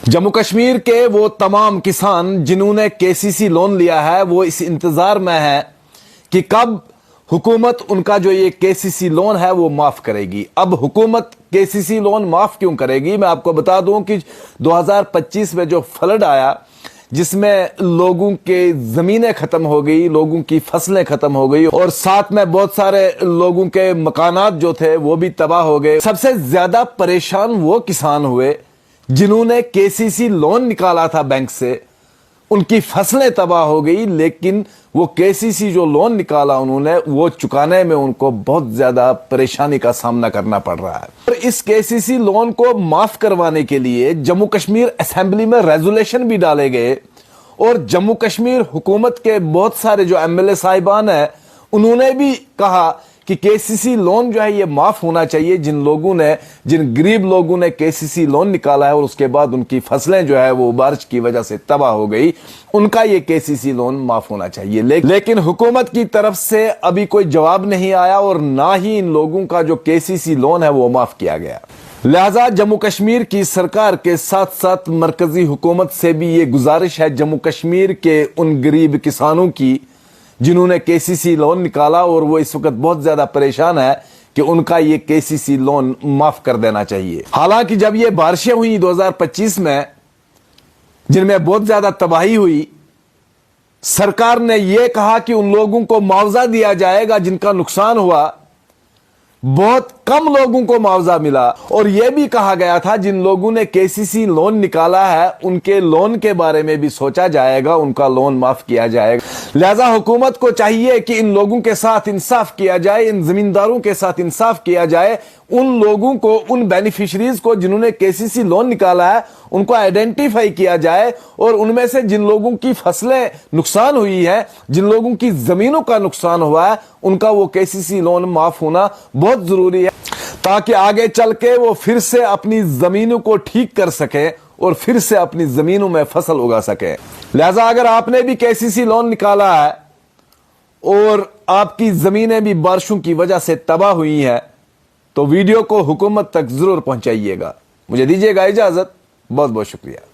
जम्मू कश्मीर के वो तमाम किसान जिन्होंने केसीसी लोन लिया है वो इस इंतजार में है कि कब हुकूमत उनका जो ये केसीसी लोन है वो माफ करेगी। अब हुकूमत केसीसी लोन माफ क्यों करेगी? मैं आपको बता दूं कि 2025 में जो फ्लड आया जिसमें लोगों के जमीनें खत्म हो गई, लोगों की फसलें खत्म हो गई और साथ में बहुत सारे लोगों के मकानात जो थे वो भी तबाह हो गए। सबसे ज्यादा परेशान वो किसान हुए जिन्होंने केसीसी लोन निकाला था बैंक से, उनकी फसलें तबाह हो गई, लेकिन वो केसीसी जो लोन निकाला उन्होंने वो चुकाने में उनको बहुत ज्यादा परेशानी का सामना करना पड़ रहा है। और इस केसीसी लोन को माफ करवाने के लिए जम्मू कश्मीर असेंबली में रेजोल्यूशन भी डाले गए और जम्मू कश्मीर हुकूमत के बहुत सारे जो एमएलए साहिबान हैं उन्होंने भी कहा कि केसीसी लोन जो है ये माफ होना चाहिए। जिन गरीब लोगों ने केसीसी लोन निकाला है और उसके बाद उनकी फसलें जो है वो बारिश की वजह से तबाह हो गई, उनका ये केसीसी लोन माफ होना चाहिए। लेकिन हुकूमत की तरफ से अभी कोई जवाब नहीं आया और ना ही इन लोगों का जो केसीसी लोन है वो माफ किया गया। लिहाजा जम्मू कश्मीर की सरकार के साथ साथ मरकजी हुकूमत से भी ये गुजारिश है जम्मू कश्मीर के उन गरीब किसानों की जिन्होंने केसीसी लोन निकाला और वो इस वक्त बहुत ज्यादा परेशान है कि उनका ये केसीसी लोन माफ कर देना चाहिए। हालांकि जब ये बारिशें हुई 2025 में जिनमें बहुत ज्यादा तबाही हुई, सरकार ने यह कहा कि उन लोगों को मुआवजा दिया जाएगा जिनका नुकसान हुआ। बहुत कम लोगों को मुआवजा मिला और यह भी कहा गया था जिन लोगों ने केसीसी लोन निकाला है उनके लोन के बारे में भी सोचा जाएगा, उनका लोन माफ किया जाएगा। लिहाजा हुकूमत को चाहिए कि इन लोगों के साथ इंसाफ किया जाए, इन जमींदारों के साथ इंसाफ किया जाए, उन लोगों को, उन बेनिफिशरीज को जिन्होंने केसीसी लोन निकाला है उनको आइडेंटिफाई किया जाए और उनमें से जिन लोगों की फसलें नुकसान हुई है, जिन लोगों की जमीनों का नुकसान हुआ है, उनका वो केसीसी लोन माफ होना बहुत जरूरी है ताकि आगे चल के वो फिर से अपनी जमीनों को ठीक कर सके और फिर से अपनी जमीनों में फसल उगा सके। लिहाजा अगर आपने भी केसीसी लोन निकाला है और आपकी जमीनें भी बारिशों की वजह से तबाह हुई हैं तो वीडियो को हुकूमत तक जरूर पहुंचाइएगा। मुझे दीजिएगा इजाजत, बहुत बहुत शुक्रिया।